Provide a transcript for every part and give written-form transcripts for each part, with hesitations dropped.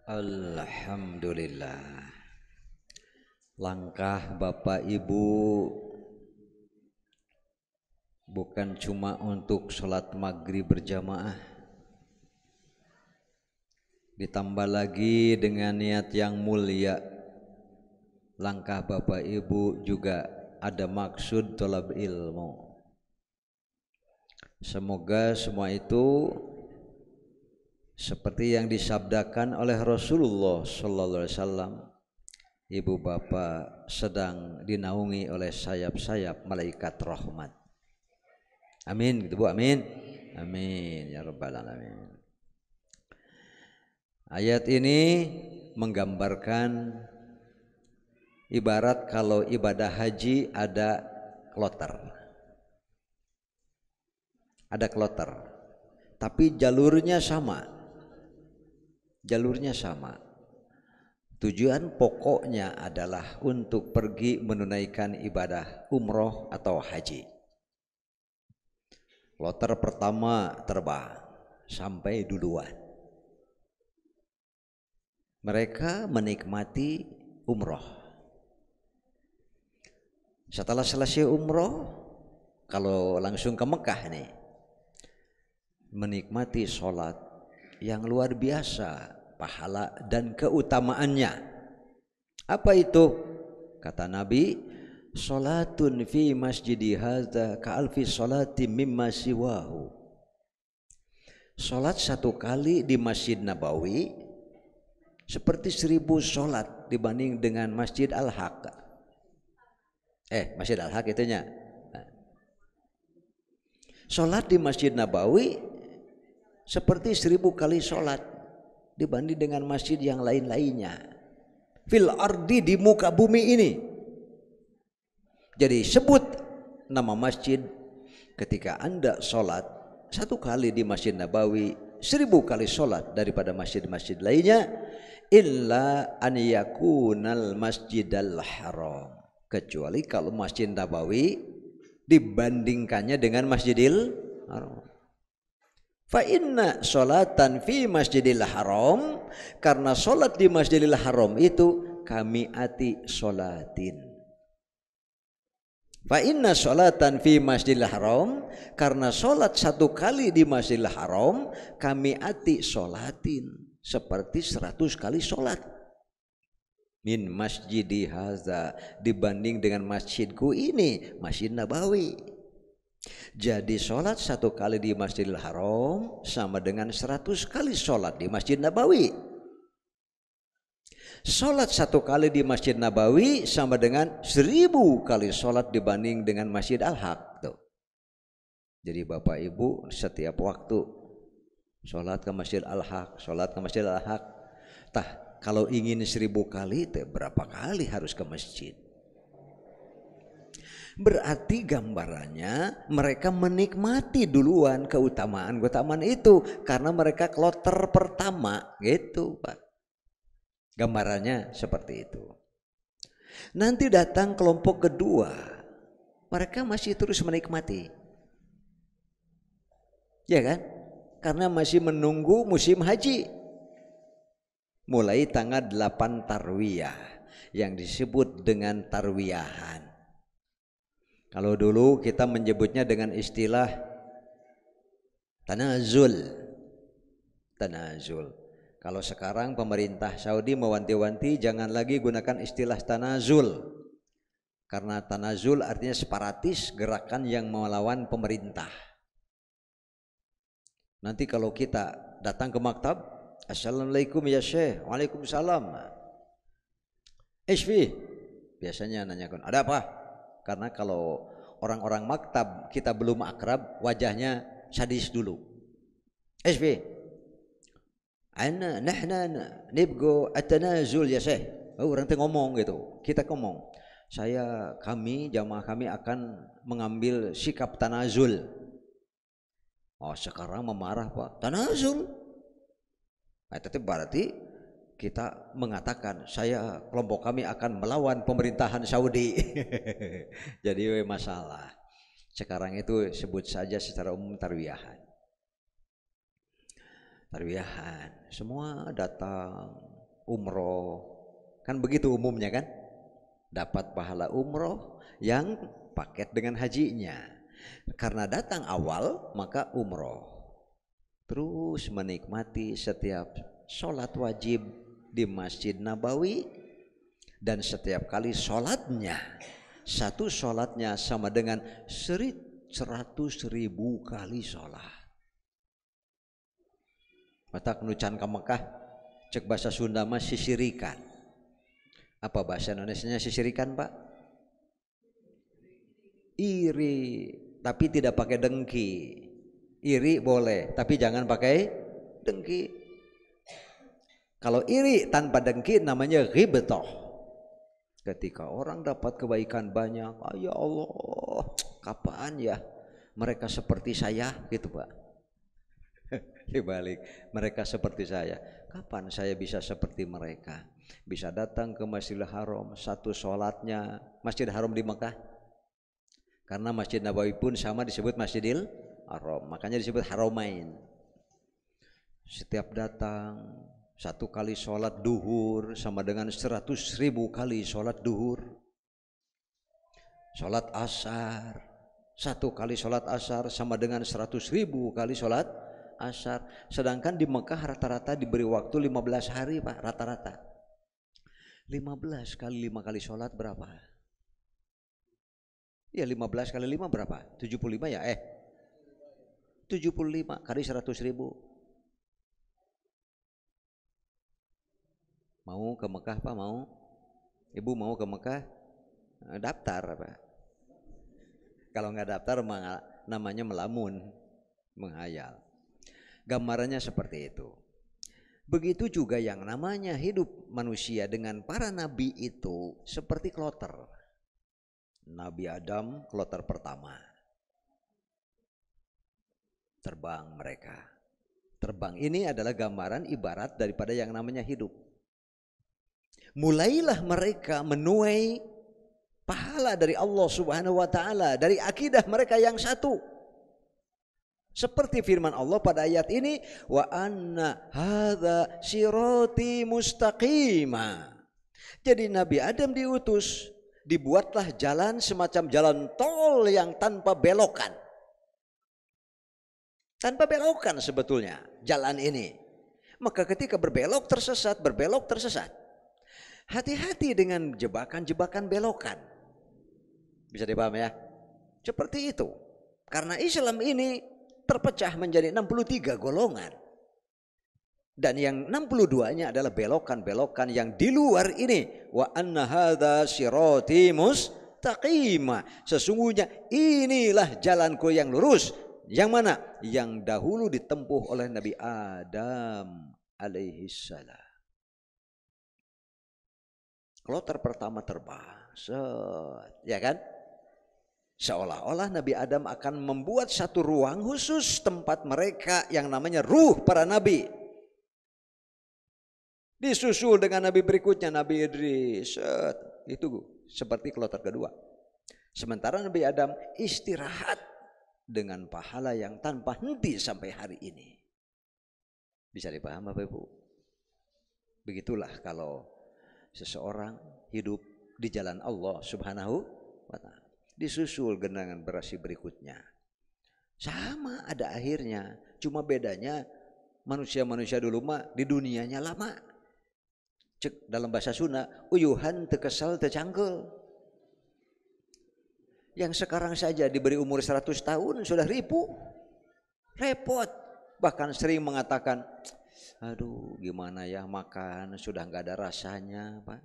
Alhamdulillah. Langkah Bapak Ibu bukan cuma untuk sholat maghrib berjamaah, ditambah lagi dengan niat yang mulia. Langkah Bapak Ibu juga ada maksud thalab ilmu. Semoga semua itu seperti yang disabdakan oleh Rasulullah sallallahu alaihi wasallam, ibu bapak sedang dinaungi oleh sayap-sayap malaikat rahmat. Amin gitu Bu, amin. Amin ya rabbal alamin. Ayat ini menggambarkan ibarat kalau ibadah haji ada kloter. Ada kloter. Tapi jalurnya sama. Jalurnya sama. Tujuan pokoknya adalah untuk pergi menunaikan ibadah umroh atau haji. Kloter pertama terbang sampai duluan. Mereka menikmati umroh. Setelah selesai umroh, kalau langsung ke Mekah nih, menikmati sholat yang luar biasa pahala dan keutamaannya. Apa itu? Kata Nabi, sholatun fi masjidi hadza ka alfi sholati mimma siwahu. Sholat satu kali di Masjid Nabawi seperti 1000 sholat dibanding dengan Masjid Al-Haq. Masjid Al-Haq itunya. Sholat di Masjid Nabawi seperti 1000 kali sholat dibanding dengan masjid yang lain-lainnya. Fil ardi, di muka bumi ini. Jadi sebut nama masjid ketika Anda sholat satu kali di Masjid Nabawi 1000 kali sholat daripada masjid-masjid lainnya, illa an yakunal masjidal haram, kecuali kalau Masjid Nabawi dibandingkannya dengan Masjidil Haram. Fa inna sholatan fi Masjidil Haram, karena sholat di Masjidil Haram itu kami ati sholatin. Fa inna sholatan fi Masjidil Haram, karena sholat satu kali di Masjidil Haram kami ati sholatin, seperti 100 kali sholat. Min masjidi haza, dibanding dengan masjidku ini, Masjid Nabawi. Jadi sholat satu kali di Masjidil Haram sama dengan 100 kali sholat di Masjid Nabawi. Sholat satu kali di Masjid Nabawi sama dengan 1000 kali sholat dibanding dengan Masjid Al-Haq. Jadi Bapak Ibu setiap waktu sholat ke Masjid Al-Haq, sholat ke Masjid Al-Haq. Kalau ingin 1000 kali, berapa kali harus ke masjid? Berarti gambarannya mereka menikmati duluan keutamaan itu karena mereka kloter pertama, gitu Pak. Gambarannya seperti itu. Nanti datang kelompok kedua, mereka masih terus menikmati, ya kan? Karena masih menunggu musim haji. Mulai tanggal 8 Tarwiyah yang disebut dengan tarwiyahan. Kalau dulu kita menyebutnya dengan istilah tanazul. Kalau sekarang pemerintah Saudi mewanti-wanti jangan lagi gunakan istilah tanazul. Karena tanazul artinya separatis, gerakan yang melawan pemerintah. Nanti kalau kita datang ke maktab, assalamualaikum ya Syekh, waalaikumsalam. Isfi, biasanya nanyakan, ada apa? Karena kalau orang-orang maktab kita belum akrab, wajahnya sadis dulu. Isfi, nahna nibgo at-tanazul ya Syekh. Orang itu ngomong gitu, kita ngomong, kami jamaah kami akan mengambil sikap tanazul. Sekarang memarah Pak, tanazul. Itu berarti kita mengatakan kelompok kami akan melawan pemerintahan Saudi. Jadi masalah. Sekarang itu sebut saja secara umum tarwiyahan. Semua datang umroh. Kan begitu umumnya kan? Dapat pahala umroh yang paket dengan hajinya. Karena datang awal maka umroh. Terus menikmati setiap sholat wajib di Masjid Nabawi. Dan setiap kali sholatnya, satu sholatnya sama dengan 100.000 kali sholat. Mata kenucan ke Mekah, cek bahasa Sunda mah sisirikan. Apa bahasa Indonesianya sisirikan, Pak? Iri, tapi tidak pakai dengki. Iri boleh, tapi jangan pakai dengki. Kalau iri tanpa dengki namanya ghibtoh. Ketika orang dapat kebaikan banyak, ya Allah, kapan ya mereka seperti saya, gitu Pak. Dibalik, mereka seperti saya, kapan saya bisa seperti mereka? Bisa datang ke Masjidil Haram, satu sholatnya, Masjid Haram di Mekah. Karena Masjid Nabawi pun sama disebut Masjidil Haram, makanya disebut Haramain. Setiap datang, satu kali sholat duhur sama dengan 100.000 kali sholat duhur. Sholat asar, satu kali sholat asar sama dengan 100.000 kali sholat asar. Sedangkan di Mekah rata-rata diberi waktu 15 hari Pak, rata-rata. 15 kali 5 kali sholat berapa? Ya 15 kali 5 berapa? 75 ya? 75 kali 100.000. Mau ke Mekah Pak? Mau? Ibu mau ke Mekah? Daftar Pak. Kalau nggak daftar namanya melamun, menghayal. Gambarannya seperti itu. Begitu juga yang namanya hidup manusia dengan para nabi itu seperti kloter. Nabi Adam kloter pertama. Terbang mereka. Terbang ini adalah gambaran ibarat daripada yang namanya hidup. Mulailah mereka menuai pahala dari Allah Subhanahu wa taala, dari akidah mereka yang satu. Seperti firman Allah pada ayat ini, wa anna hadza sirati mustaqima. Jadi Nabi Adam diutus, dibuatlah jalan semacam jalan tol yang tanpa belokan. Tanpa belokan sebetulnya jalan ini. Maka ketika berbelok tersesat, berbelok tersesat. Hati-hati dengan jebakan-jebakan belokan. Bisa dipahami ya? Seperti itu. Karena Islam ini terpecah menjadi 63 golongan. Dan yang 62-nya adalah belokan-belokan yang di luar ini. Wa anna hadza sirati mustaqima. Sesungguhnya inilah jalanku yang lurus. Yang mana? Yang dahulu ditempuh oleh Nabi Adam alaihi salam. Kloter pertama terbang, ya kan? Seolah-olah Nabi Adam akan membuat satu ruang khusus tempat mereka yang namanya ruh para nabi. Disusul dengan nabi berikutnya, Nabi Idris. Itu seperti kloter kedua. Sementara Nabi Adam istirahat dengan pahala yang tanpa henti sampai hari ini. Bisa dipahami Bapak Ibu? Begitulah kalau seseorang hidup di jalan Allah Subhanahu wa ta'ala. Disusul genangan berasi berikutnya. Sama ada akhirnya. Cuma bedanya manusia-manusia dulu mah di dunianya lama. Cek dalam bahasa Sunda, uyuhan tekesal tecangkel. Yang sekarang saja diberi umur 100 tahun sudah ribu. Repot. Bahkan sering mengatakan, aduh gimana ya makan sudah nggak ada rasanya Pak.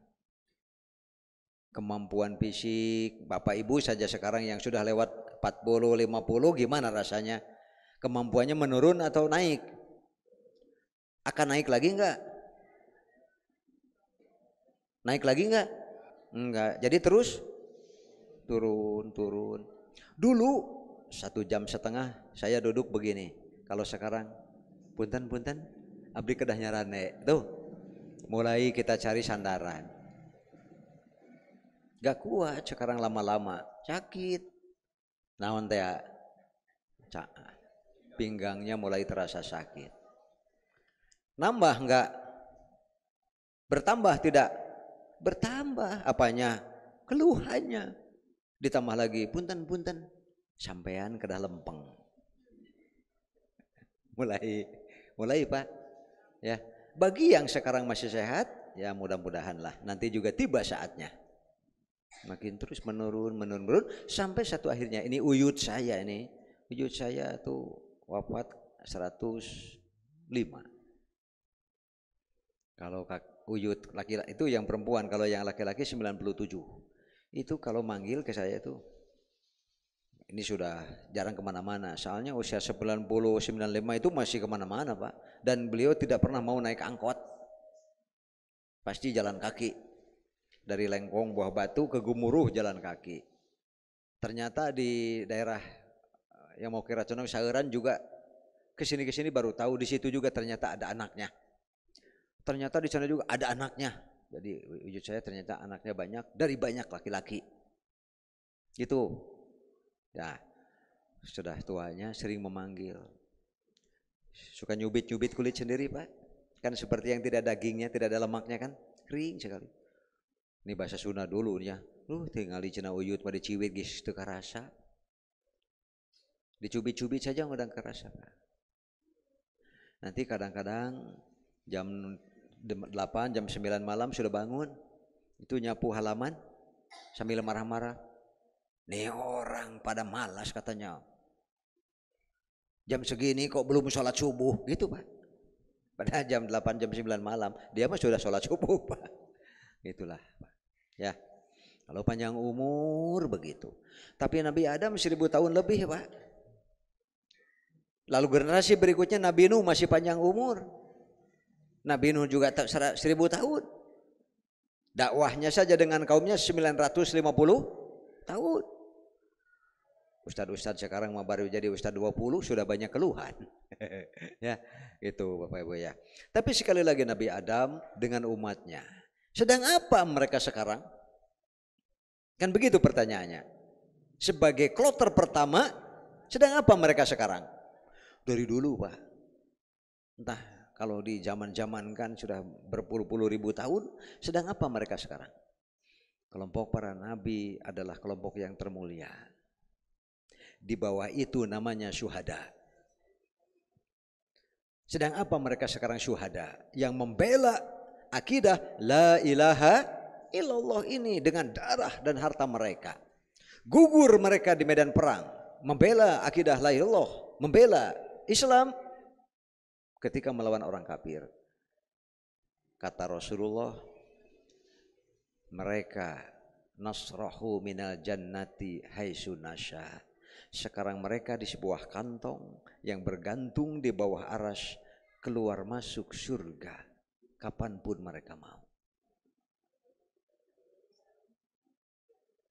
Kemampuan fisik Bapak Ibu saja sekarang yang sudah lewat 40-50 gimana rasanya? Kemampuannya menurun atau naik? Akan naik lagi enggak? Naik lagi enggak? Enggak. Jadi terus turun. Dulu 1,5 jam saya duduk begini. Kalau sekarang punten abdi kedah nyarane. Tuh, mulai kita cari sandaran. Gak kuat sekarang lama-lama, sakit. Naon teh? Pinggangnya mulai terasa sakit. Nambah enggak? Bertambah tidak? Bertambah. Apanya? Keluhannya. Ditambah lagi, punten-punten, sampean kedah lempeng. Mulai Pak. Ya, bagi yang sekarang masih sehat, ya mudah-mudahan lah nanti juga tiba saatnya. Makin terus menurun sampai satu akhirnya ini uyut saya tuh wafat 105. Kalau uyut laki-laki itu yang perempuan, kalau yang laki-laki 97. Itu kalau manggil ke saya itu, ini sudah jarang kemana-mana. Soalnya usia 90, 95 itu masih kemana-mana Pak. Dan beliau tidak pernah mau naik angkot. Pasti jalan kaki. Dari Lengkong, Buah Batu ke Gumuruh jalan kaki. Ternyata di daerah yang mau ke Raconong, Sauran juga kesini baru tahu di situ juga ternyata ada anaknya. Ternyata di sana juga ada anaknya. Jadi wujud saya ternyata anaknya banyak, dari banyak laki-laki. Gitu. Ya, sudah tuanya sering memanggil. Suka nyubit-nyubit kulit sendiri Pak. Kan seperti yang tidak dagingnya, tidak ada lemaknya kan. Kering sekali. Ini bahasa Sunda dulu ya. Tinggal di cina uyut pada ciwit geus teu karasa. Dicubit-cubit saja udah kerasa Pak. Nanti kadang-kadang jam 8, jam 9 malam sudah bangun. Itu nyapu halaman sambil marah-marah. Nih orang pada malas katanya. Jam segini kok belum sholat subuh gitu Pak. Pada jam 8, jam 9 malam dia mah sudah sholat subuh Pak. Itulah Pak. Ya, kalau panjang umur begitu. Tapi Nabi Adam 1000 tahun lebih Pak. Lalu generasi berikutnya Nabi Nuh masih panjang umur. Nabi Nuh juga 1000 tahun. Dakwahnya saja dengan kaumnya 950 tahun. Ustadz sekarang baru jadi Ustadz 20 sudah banyak keluhan. Ya, itu Bapak Ibu ya. Tapi sekali lagi Nabi Adam dengan umatnya. Sedang apa mereka sekarang? Kan begitu pertanyaannya. Sebagai kloter pertama, sedang apa mereka sekarang? Dari dulu Pak. Entah kalau di zaman-zaman kan sudah berpuluh-puluh ribu tahun, sedang apa mereka sekarang? Kelompok para nabi adalah kelompok yang termulia. Di bawah itu namanya syuhada. Sedang apa mereka sekarang syuhada? Yang membela akidah la ilaha illallah ini dengan darah dan harta mereka. Gugur mereka di medan perang, membela akidah la ilallah, membela Islam ketika melawan orang kafir. Kata Rasulullah, mereka nasrahu minal jannati haitsu nasya. Sekarang mereka di sebuah kantong yang bergantung di bawah aras, keluar masuk surga kapanpun mereka mau.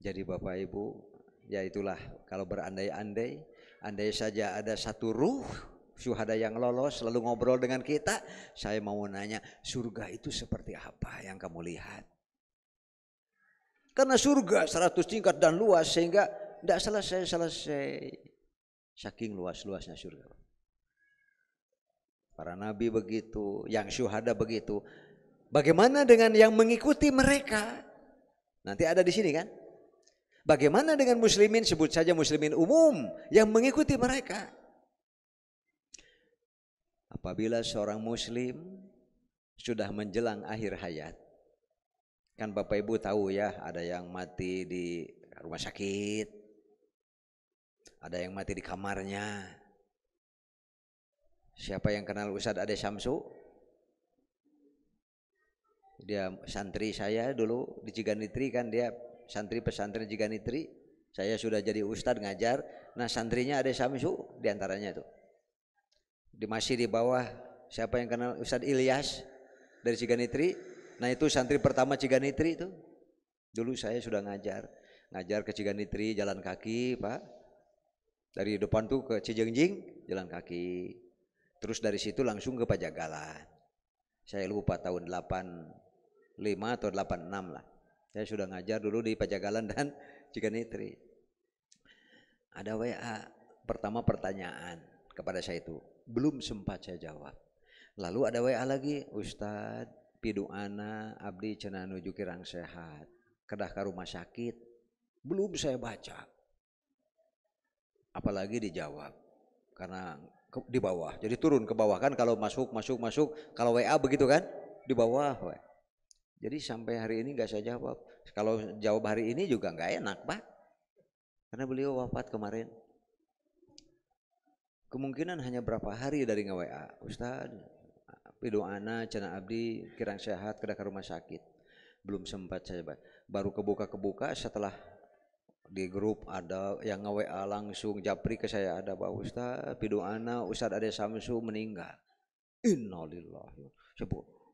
Jadi Bapak Ibu, ya itulah kalau berandai-andai, andai saja ada satu ruh syuhada yang lolos lalu ngobrol dengan kita, saya mau nanya, surga itu seperti apa yang kamu lihat? Karena surga 100 tingkat dan luas sehingga tidak selesai. Saking luas-luasnya surga. Para nabi begitu, yang syuhada begitu. Bagaimana dengan yang mengikuti mereka? Nanti ada di sini kan? Bagaimana dengan muslimin, sebut saja muslimin umum yang mengikuti mereka? Apabila seorang muslim sudah menjelang akhir hayat, kan Bapak Ibu tahu ya, ada yang mati di rumah sakit, ada yang mati di kamarnya. Siapa yang kenal Ustadz Ade Samsu? Dia santri saya dulu di Ciganitri kan, dia santri pesantren Ciganitri. Saya sudah jadi Ustadz ngajar. Nah santrinya Ade Samsu diantaranya itu. Masih di bawah, siapa yang kenal Ustadz Ilyas dari Ciganitri? Nah itu santri pertama Ciganitri itu. Dulu saya sudah ngajar ke Ciganitri jalan kaki Pak. Dari depan tuh ke Cijengjing jalan kaki. Terus dari situ langsung ke Pajagalan. Saya lupa tahun 85 atau 86 lah. Saya sudah ngajar dulu di Pajagalan dan Ciganitri. Ada WA, pertama pertanyaan kepada saya itu. Belum sempat saya jawab. Lalu ada WA lagi, Ustadz piduana abdi cenah nuju kirang sehat kedah ka rumah sakit, belum saya baca, apalagi dijawab karena di bawah, jadi turun ke bawah kan, kalau masuk kalau WA begitu kan di bawah. Jadi sampai hari ini nggak saya jawab. Kalau jawab hari ini juga nggak enak Pak, karena beliau wafat kemarin. Kemungkinan hanya berapa hari dari nge-WA, Ustaz pidoana cenah abdi kirang sehat kedah ke rumah sakit, belum sempat saya baru kebuka setelah di grup ada yang nge-WA langsung japri ke saya, ada Pak Ustaz pidoana Ustaz Ade Samsu meninggal. Innalillahi.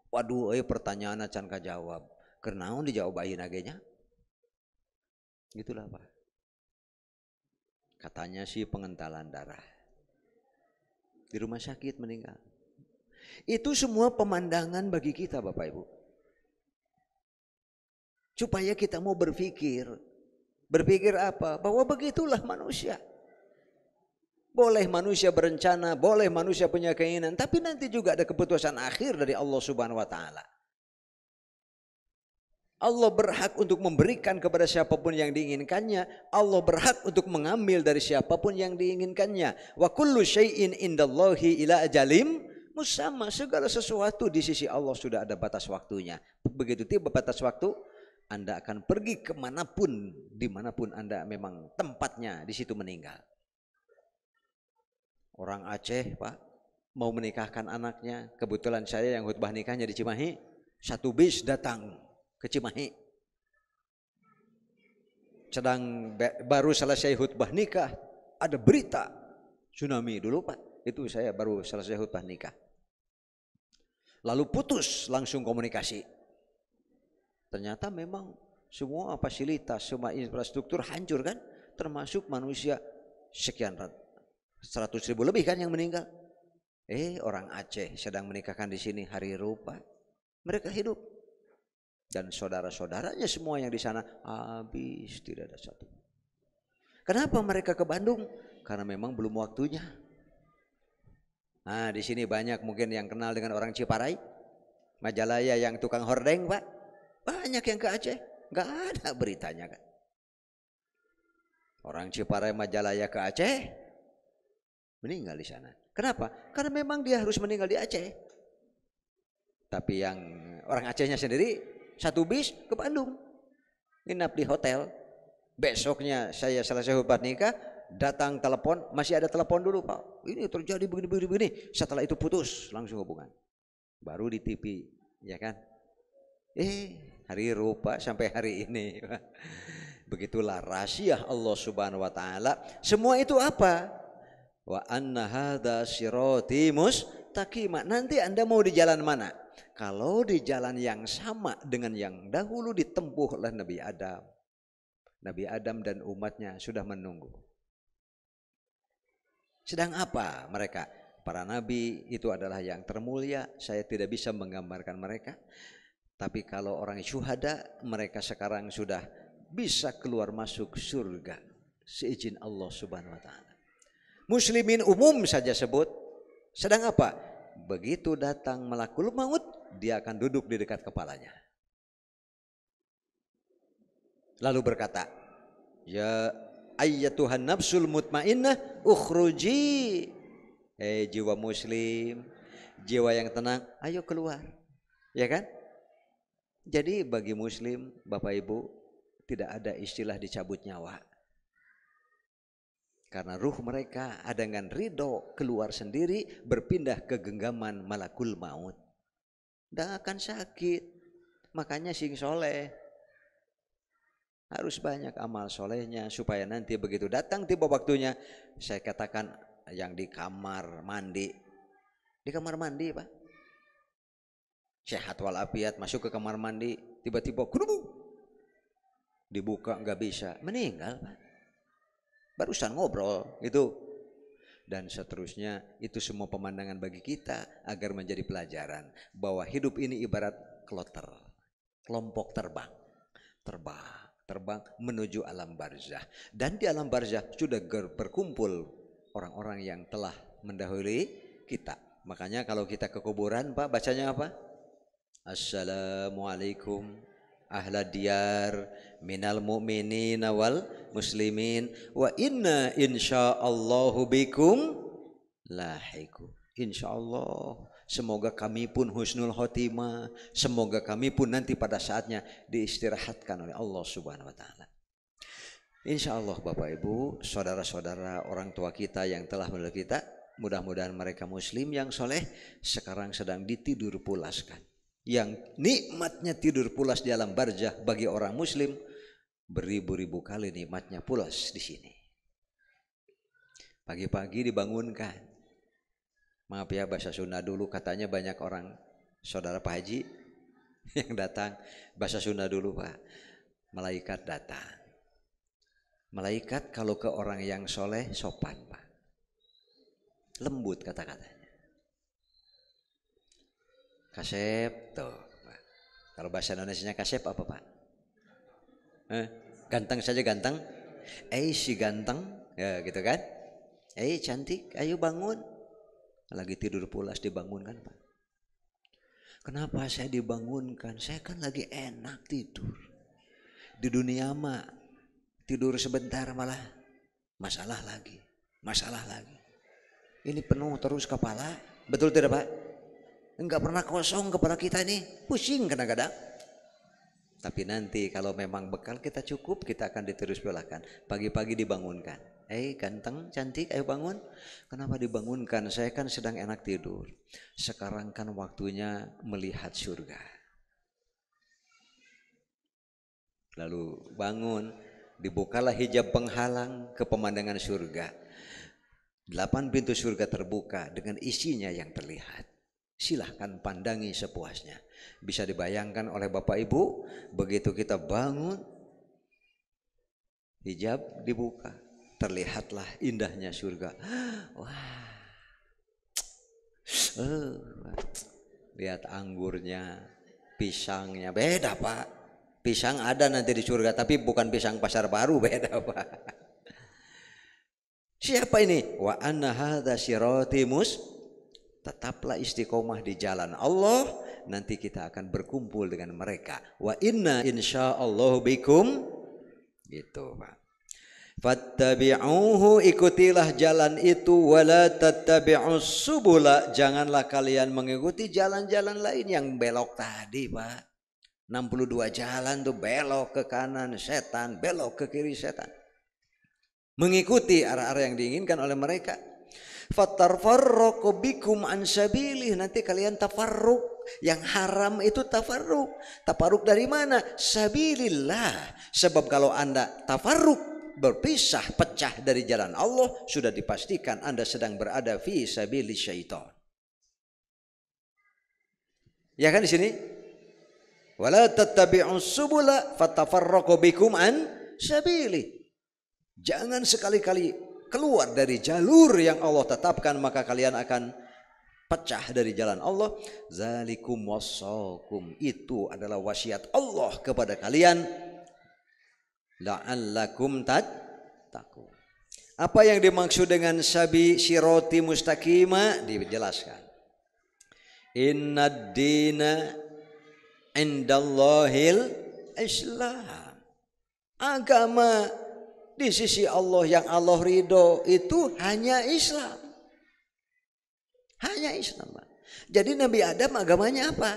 Waduh, pertanyaan acan kajawab. Kenaon dijawab ayeuna ge nya? Gitulah Pak. Katanya sih pengentalan darah. Di rumah sakit meninggal. Itu semua pemandangan bagi kita Bapak Ibu. Supaya kita mau berpikir. Berpikir apa? Bahwa begitulah manusia. Boleh manusia berencana, boleh manusia punya keinginan, tapi nanti juga ada keputusan akhir dari Allah Subhanahu wa taala. Allah berhak untuk memberikan kepada siapapun yang diinginkannya, Allah berhak untuk mengambil dari siapapun yang diinginkannya. Wa kullu syai'in indallahi ila ajalim musamma, segala sesuatu di sisi Allah sudah ada batas waktunya. Begitu tiba batas waktu, Anda akan pergi kemanapun, dimanapun Anda memang tempatnya, di situ meninggal. Orang Aceh Pak mau menikahkan anaknya, kebetulan saya yang khutbah nikahnya di Cimahi, satu bis datang ke Cimahi, sedang baru selesai khutbah nikah, ada berita tsunami dulu Pak, itu saya baru selesai khutbah nikah, lalu putus langsung komunikasi. Ternyata memang semua fasilitas, semua infrastruktur hancur kan, termasuk manusia sekian 100.000 lebih kan yang meninggal. Orang Aceh sedang menikahkan di sini hari rupa, mereka hidup, dan saudara-saudaranya semua yang di sana habis, tidak ada satu. Kenapa mereka ke Bandung? Karena memang belum waktunya. Nah di sini banyak mungkin yang kenal dengan orang Ciparai, Majalaya yang tukang hordeng Pak, banyak yang ke Aceh, nggak ada beritanya kan. Orang Ciparai Majalaya ke Aceh meninggal di sana. Kenapa? Karena memang dia harus meninggal di Aceh. Tapi yang orang Acehnya sendiri satu bis ke Bandung, nginap di hotel. Besoknya saya selesai khutbah nikah, datang telepon, masih ada telepon dulu Pak, ini terjadi begini. Setelah itu putus langsung hubungan. Baru di TV, ya kan? Hari rupa sampai hari ini. Begitulah rahasia Allah Subhanahu wa taala. Semua itu apa? Wa anna hadza sirati mustaqima. Nanti Anda mau di jalan mana? Kalau di jalan yang sama dengan yang dahulu ditempuh oleh Nabi Adam. Nabi Adam dan umatnya sudah menunggu. Sedang apa mereka? Para nabi itu adalah yang termulia. Saya tidak bisa menggambarkan mereka. Tapi kalau orang syuhada, mereka sekarang sudah bisa keluar masuk surga seizin Allah Subhanahu wa taala. Muslimin umum saja sebut. Sedang apa? Begitu datang malakul maut, dia akan duduk di dekat kepalanya. Lalu berkata, ya ayyatuhan nafsul mutmainnah ukhruji. Jiwa muslim, jiwa yang tenang, ayo keluar. Ya kan? Jadi bagi muslim, Bapak Ibu, tidak ada istilah dicabut nyawa. Karena ruh mereka ada dengan ridho keluar sendiri, berpindah ke genggaman malakul maut. Tidak akan sakit. Makanya sing soleh harus banyak amal solehnya, supaya nanti begitu datang tiba waktunya. Saya katakan yang di kamar mandi Pak, sehat walafiat, masuk ke kamar mandi, tiba-tiba dibuka nggak bisa, meninggal Pak. Barusan ngobrol itu, dan seterusnya. Itu semua pemandangan bagi kita agar menjadi pelajaran bahwa hidup ini ibarat kloter, kelompok terbang menuju alam barzah, dan di alam barzah sudah berkumpul orang-orang yang telah mendahului kita. Makanya kalau kita ke kuburan Pak, bacanya apa? Assalamualaikum ahla diyar minal mu'minin wal muslimin wa inna insyaallahu bikum lahiqun. Insyaallah semoga kami pun husnul khotimah, semoga kami pun nanti pada saatnya diistirahatkan oleh Allah Subhanahu wa taala. Insyaallah Bapak Ibu, saudara-saudara, orang tua kita yang telah mendidik kita, mudah-mudahan mereka muslim yang soleh sekarang sedang ditidur pulaskan. Yang nikmatnya tidur pulas di alam barzah bagi orang muslim beribu-ribu kali nikmatnya pulas di sini. Pagi-pagi dibangunkan. Maaf ya bahasa Sunda dulu, katanya banyak orang saudara Pak Haji yang datang. Bahasa Sunda dulu Pak, malaikat datang. Malaikat kalau ke orang yang soleh sopan Pak, lembut kata-katanya. Kasep tuh Pak. Kalau bahasa Indonesianya kasep apa Pak? Ganteng saja ganteng. Si ganteng ya gitu kan. Cantik, ayo bangun. Lagi tidur pulas dibangunkan Pak. Kenapa saya dibangunkan? Saya kan lagi enak tidur. Di dunia mah tidur sebentar malah masalah lagi. Ini penuh terus kepala. Betul tidak Pak? Enggak pernah kosong kepala kita ini, pusing kadang-kadang. Tapi nanti kalau memang bekal kita cukup, kita akan diterus belahkan. Pagi-pagi dibangunkan. Ganteng, cantik, ayo bangun. Kenapa dibangunkan? Saya kan sedang enak tidur. Sekarang kan waktunya melihat surga. Lalu bangun, dibukalah hijab penghalang ke pemandangan surga. 8 pintu surga terbuka dengan isinya yang terlihat. Silahkan pandangi sepuasnya. Bisa dibayangkan oleh Bapak Ibu, begitu kita bangun, hijab dibuka, terlihatlah indahnya surga. Wah, lihat anggurnya, pisangnya, beda Pak. Pisang ada nanti di surga, tapi bukan pisang pasar baru, beda Pak. Siapa ini? Wa anna hadza sirati tetaplah istiqomah di jalan Allah, nanti kita akan berkumpul dengan mereka. Wa inna insyaallahu bikum, gitu Pak. Fattabi'uhu, ikutilah jalan itu, wala tattabi'us subula, janganlah kalian mengikuti jalan-jalan lain yang belok tadi Pak. 62 jalan tuh belok ke kanan setan, belok ke kiri setan. Mengikuti arah-arah yang diinginkan oleh mereka. Fatarfarraqu bikum an sabilih, nanti kalian tafarruq. Yang haram itu tafarruq. Tafarruq dari mana? Sabilillah. Sebab kalau Anda tafarruq, berpisah, pecah dari jalan Allah, sudah dipastikan Anda sedang berada fi sabilis syaitan. Ya kan di sini? Wala tattabi'us subula fatafarraqu bikum an sabilih. Jangan sekali-kali keluar dari jalur yang Allah tetapkan, maka kalian akan pecah dari jalan Allah. Zalikum wassakum, itu adalah wasiat Allah kepada kalian. La'allakum tattaqun. Apa yang dimaksud dengan sabi siroti mustaqimah? Dijelaskan. Innad dina indallahil Islam. Agama di sisi Allah yang Allah ridho itu hanya Islam. Hanya Islam. Jadi Nabi Adam agamanya apa?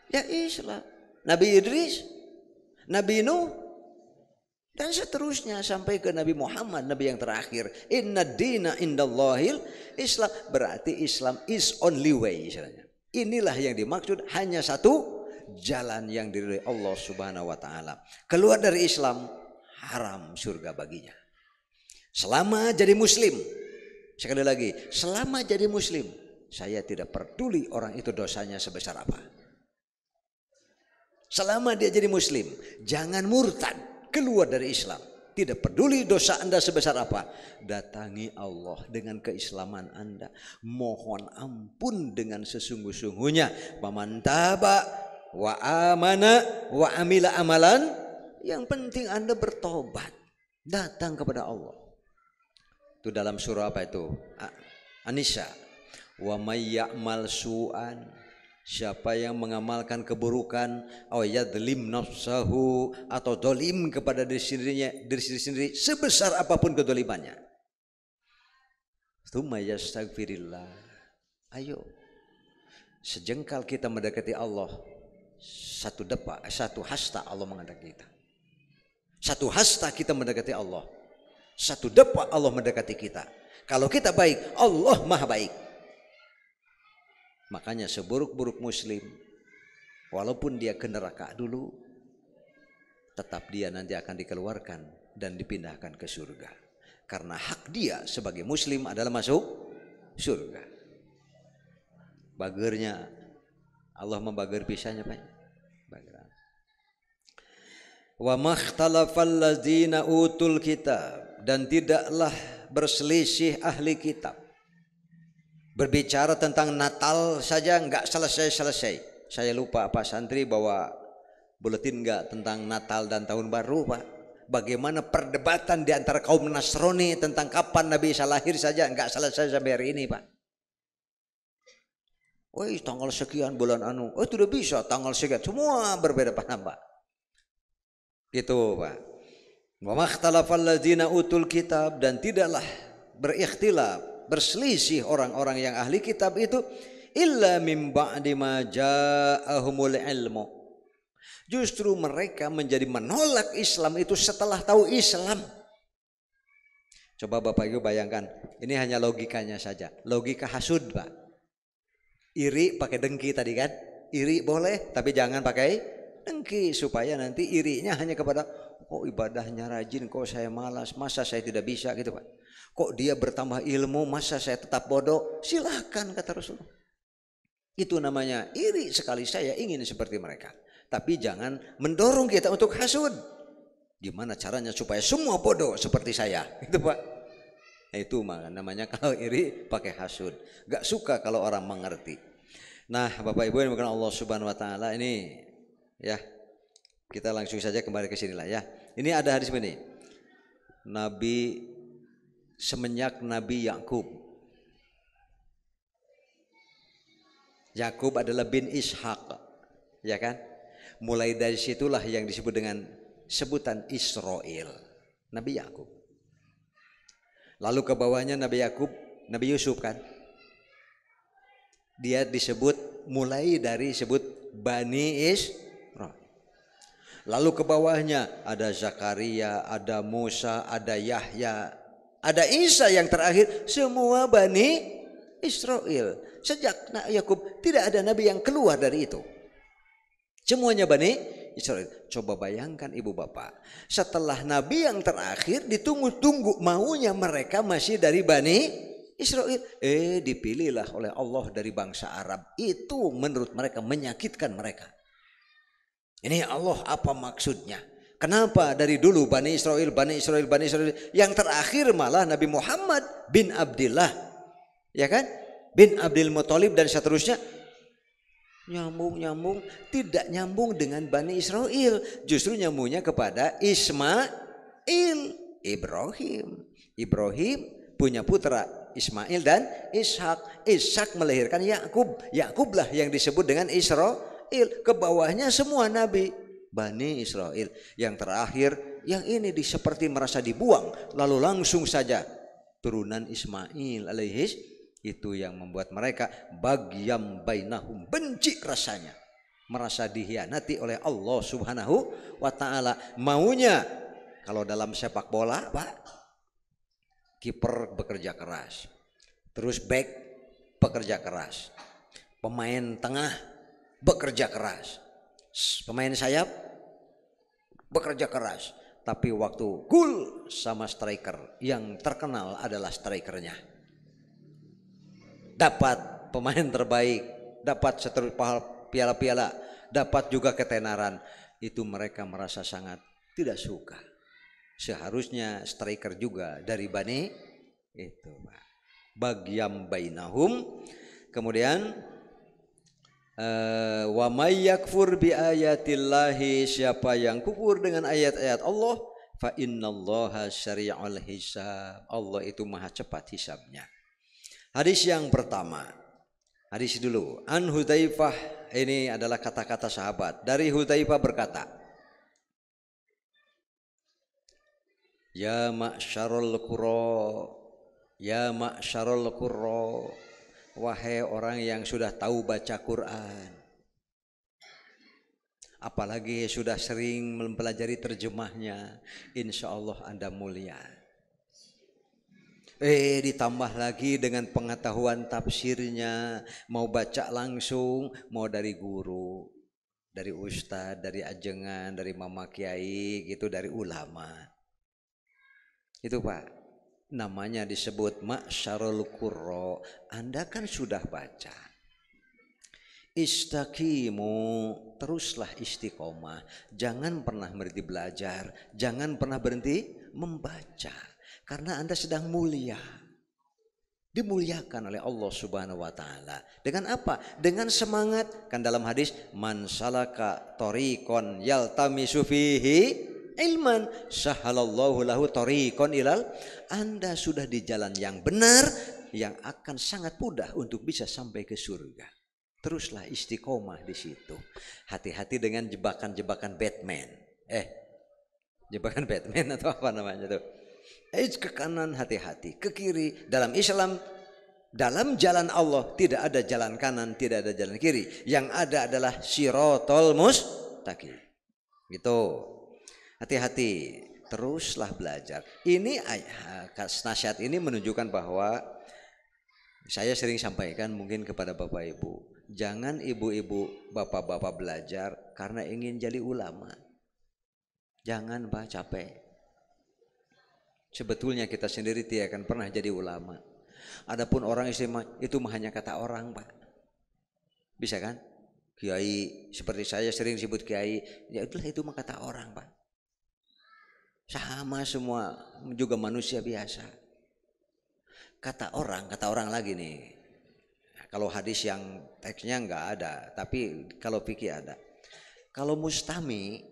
Ya Islam. Nabi Idris, Nabi Nuh, dan seterusnya sampai ke Nabi Muhammad, Nabi yang terakhir. Inna dina indallahil Islam. Berarti Islam is only way istilahnya. Inilah yang dimaksud, hanya satu jalan yang diridhoi Allah Subhanahu wa taala. Keluar dari Islam, haram surga baginya. Selama jadi muslim, sekali lagi, selama jadi muslim, saya tidak peduli orang itu dosanya sebesar apa. Selama dia jadi muslim, jangan murtad, keluar dari Islam. Tidak peduli dosa Anda sebesar apa, datangi Allah dengan keislaman Anda. Mohon ampun dengan sesungguh-sungguhnya. Faman taba wa amana wa amila amalan. Yang penting Anda bertobat, datang kepada Allah. Itu dalam surah apa itu? An-Nisa. Wa may ya'mal su'an, Siapa yang mengamalkan keburukan, aw yadlim nafsahu, atau dolim kepada diri sendiri sebesar apapun kedolimannya. Tsumma yastaghfirillah. Ayo, sejengkal kita mendekati Allah, satu hasta Allah mendekati kita. Satu hasta kita mendekati Allah. Satu depa Allah mendekati kita. Kalau kita baik, Allah maha baik. Makanya seburuk-buruk muslim, walaupun dia ke neraka dulu, tetap dia nanti akan dikeluarkan dan dipindahkan ke surga. Karena hak dia sebagai muslim adalah masuk surga. Bagernya Allah membager pisahnya Pak. Bageran. Wa makhtalafal ladzina utul kitab, dan tidaklah berselisih ahli kitab. Berbicara tentang Natal saja enggak selesai-selesai. Saya lupa apa santri bawa buletin enggak tentang Natal dan Tahun Baru Pak. Bagaimana perdebatan di antara kaum Nasrani tentang kapan Nabi Isa lahir saja enggak selesai sampai hari ini Pak. Woi tanggal sekian bulan anu, oh tidak bisa tanggal sekian, semua berbeda paham Pak. Gitu Pak. Wa makhtalafal ladzina utul kitab, dan tidaklah berikhtilaf, berselisih orang-orang yang ahli kitab itu illa mim ba'di ma ja'ahumul ilmu. Justru mereka menjadi menolak Islam itu setelah tahu Islam. Coba Bapak Ibu bayangkan, ini hanya logikanya saja, logika hasud Pak. Iri pakai dengki tadi kan, iri boleh tapi jangan pakai dengki, supaya nanti irinya hanya kepada kok ibadahnya rajin, kok saya malas, masa saya tidak bisa gitu Pak. Kok dia bertambah ilmu, masa saya tetap bodoh? Silahkan kata Rasulullah. Itu namanya iri sekali, saya ingin seperti mereka. Tapi jangan mendorong kita untuk hasud. Gimana caranya supaya semua bodoh seperti saya? Itu Pak. Itu namanya kalau iri pakai hasud. Gak suka kalau orang mengerti. Nah Bapak Ibu yang dimuliakan Allah Subhanahu Wa Taala, ini ya kita langsung saja kembali ke sinilah ya. Ini ada hadis ini. Nabi semenjak Nabi Yakub adalah bin Ishaq, ya kan? Mulai dari situlah yang disebut dengan sebutan Israel, Nabi Yakub. Lalu ke bawahnya Nabi Yakub, Nabi Yusuf kan? Dia disebut mulai dari sebut Bani Israel. Lalu ke bawahnya ada Zakaria, ada Musa, ada Yahya, ada Isa yang terakhir, semua Bani Israel. Sejak Yakub tidak ada nabi yang keluar dari itu. Semuanya Bani Israel. Coba bayangkan ibu bapak, setelah nabi yang terakhir ditunggu-tunggu, maunya mereka masih dari Bani Israel. Dipilihlah oleh Allah dari bangsa Arab. Itu menurut mereka menyakitkan mereka. Ini Allah apa maksudnya? Kenapa dari dulu Bani Israel, yang terakhir malah Nabi Muhammad bin Abdullah, ya kan? Bin Abdul Muthalib dan seterusnya. Nyambung, tidak nyambung dengan Bani Israel. Justru nyambungnya kepada Ismail, Ibrahim punya putra Ismail dan Ishak. Ishak melahirkan Yakub. Yakublah yang disebut dengan Israel. Ke bawahnya semua nabi Bani Israel. Yang terakhir yang ini seperti merasa dibuang, lalu langsung saja turunan Ismail alaihis, itu yang membuat mereka bagyam bainahum, benci rasanya, merasa dihianati oleh Allah Subhanahu wa taala. Maunya kalau dalam sepak bola Pak, kiper bekerja keras, terus back bekerja keras, pemain tengah bekerja keras, pemain sayap bekerja keras, tapi waktu gol sama striker, yang terkenal adalah strikernya. Dapat pemain terbaik, dapat seterusnya piala-piala, dapat juga ketenaran, itu mereka merasa sangat tidak suka. Seharusnya striker juga dari Bani itu, bagyam bainahum. Kemudian wa may yakfur bi ayatillahi, siapa yang kufur dengan ayat-ayat Allah, fa innallaha syari'ul hisab, Allah itu maha cepat hisabnya. Hadis yang pertama, hadis dulu, an Hudzaifah ini adalah kata-kata sahabat. Dari Hudzaifah berkata, Ya ma'syarul qura, ya ma'syarul qurra, wahai orang yang sudah tahu baca Quran, apalagi sudah sering mempelajari terjemahnya, insya Allah Anda mulia. Ditambah lagi dengan pengetahuan tafsirnya, mau baca langsung, mau dari guru, dari ustadz, dari ajengan, dari mama kiai gitu, dari ulama. Itu Pak, namanya disebut ma'syarul qurra. Anda kan sudah baca. Istaqimu, teruslah istiqomah. Jangan pernah berhenti belajar, jangan pernah berhenti membaca. Karena Anda sedang mulia. Dimuliakan oleh Allah Subhanahu wa taala. Dengan apa? Dengan semangat. Kan dalam hadis, man salaka tariqon yaltamisu fihi ilman sahalallahu lahu tariqon ilal. Anda sudah di jalan yang benar yang akan sangat mudah untuk bisa sampai ke surga. Teruslah istiqomah di situ. Hati-hati dengan jebakan-jebakan Batman. Jebakan Batman atau apa namanya tuh? Ke kanan hati-hati, ke kiri. Dalam Islam, dalam jalan Allah tidak ada jalan kanan, tidak ada jalan kiri. Yang ada adalah siratal mustaqim. Gitu. Hati-hati, teruslah belajar. Ini nasihat ini menunjukkan bahwa saya sering sampaikan mungkin kepada Bapak Ibu, jangan ibu-ibu, bapak-bapak belajar karena ingin jadi ulama. Jangan Pak, capek. Sebetulnya kita sendiri tidak akan pernah jadi ulama. Adapun orang istimewa itu hanya kata orang Pak. Bisa kan? Kiai, seperti saya sering sebut kiai, ya itulah itu mah kata orang Pak. Sama semua juga manusia biasa. Kata orang lagi nih. Kalau hadis yang teksnya nggak ada, tapi kalau fikih ada. Kalau mustami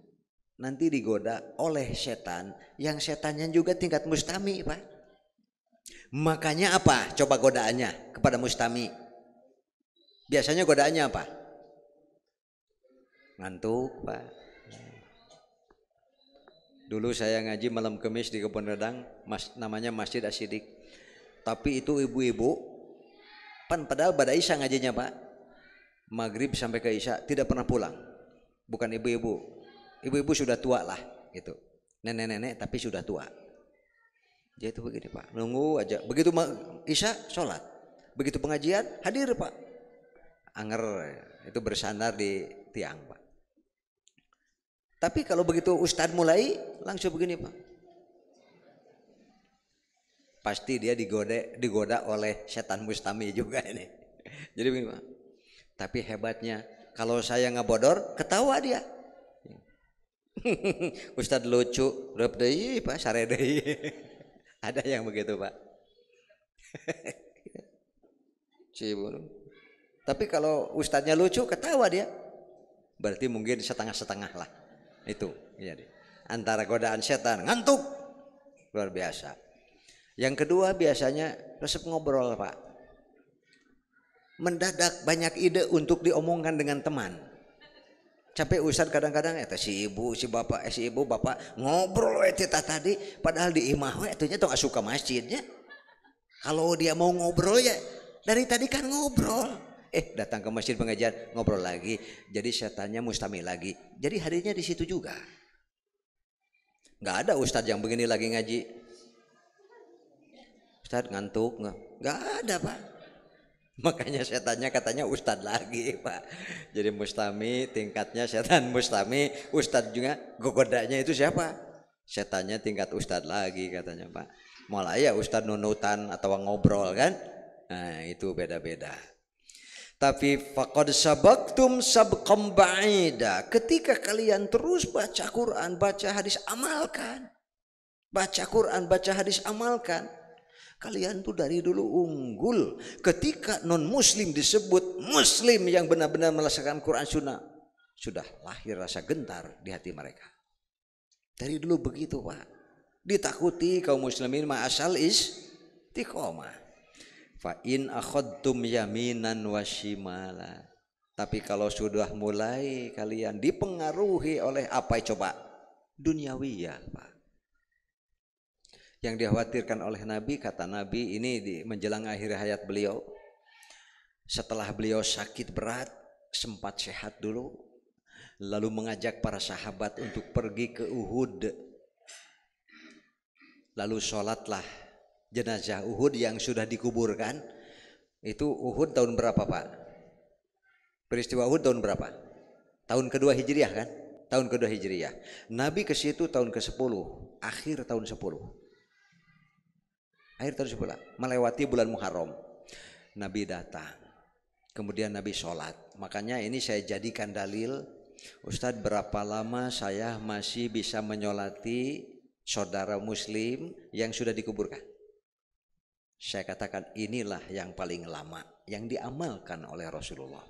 nanti digoda oleh setan, yang setannya juga tingkat mustami Pak. Makanya apa? Coba godaannya kepada mustami. Biasanya godaannya apa? Ngantuk Pak. Dulu saya ngaji malam Kemis di Kebun Redang, namanya Masjid Asyidik. Tapi itu ibu-ibu, padahal pada Isya ngajinya Pak. Maghrib sampai ke Isya tidak pernah pulang. Bukan ibu-ibu. Ibu-ibu sudah tua lah gitu. Nenek-nenek tapi sudah tua. Dia itu begini Pak, nunggu aja. Begitu Isya sholat, begitu pengajian hadir Pak. Anger itu bersandar di tiang Pak. Tapi kalau begitu Ustadz mulai langsung begini Pak. Pasti dia digoda oleh setan mustami juga ini. Jadi begini Pak. Tapi hebatnya kalau saya ngebodor ketawa dia. Ustadz lucu, rep deui Pak, sare deui. Ada yang begitu Pak. Tapi kalau ustadznya lucu ketawa dia. Berarti mungkin setengah-setengah lah. Itu jadi antara godaan setan, ngantuk luar biasa. Yang kedua biasanya resep ngobrol Pak. Mendadak banyak ide untuk diomongkan dengan teman. Capek ustad kadang-kadang si ibu, si bapak, si ibu, bapak ngobrol tadi padahal di imah itunya tuh gak suka masjidnya. Kalau dia mau ngobrol ya dari tadi kan ngobrol. Datang ke masjid pengajian ngobrol lagi. Jadi setannya mustami lagi. Jadi hadirnya di situ juga. Gak ada ustad yang begini lagi ngaji. Ustad ngantuk nggak ada Pak. Makanya setannya katanya ustad lagi Pak. Jadi mustami tingkatnya setan mustami, ustad juga godanya itu siapa? Setannya tingkat ustad lagi katanya Pak. Malah ya ustad nunutan atau ngobrol kan? Nah itu beda-beda. Tapi faqad sabaqtum sabqam ba'ida. Ketika kalian terus baca Quran, baca hadis, amalkan. Baca Quran, baca hadis, amalkan. Kalian tuh dari dulu unggul. Ketika non muslim disebut muslim yang benar-benar melaksanakan Quran Sunnah, sudah lahir rasa gentar di hati mereka. Dari dulu begitu Pak. Ditakuti kaum muslimin ma'asal istiqomah. Fa in akhadtum yaminan wa shimala. Tapi kalau sudah mulai kalian dipengaruhi oleh apa coba? Duniawiyah, Pak. Yang dikhawatirkan oleh Nabi, kata Nabi ini menjelang akhir hayat beliau, setelah beliau sakit berat, sempat sehat dulu, lalu mengajak para sahabat untuk pergi ke Uhud. Lalu sholatlah jenazah Uhud yang sudah dikuburkan. Itu Uhud tahun berapa, Pak? Peristiwa Uhud tahun berapa? Tahun kedua Hijriah kan? Tahun kedua Hijriah. Nabi ke situ tahun ke-10, akhir tahun 10. Akhir tahun 10, melewati bulan Muharram. Nabi datang. Kemudian Nabi sholat. Makanya ini saya jadikan dalil, Ustadz, berapa lama saya masih bisa menyolati saudara muslim yang sudah dikuburkan? Saya katakan inilah yang paling lama yang diamalkan oleh Rasulullah.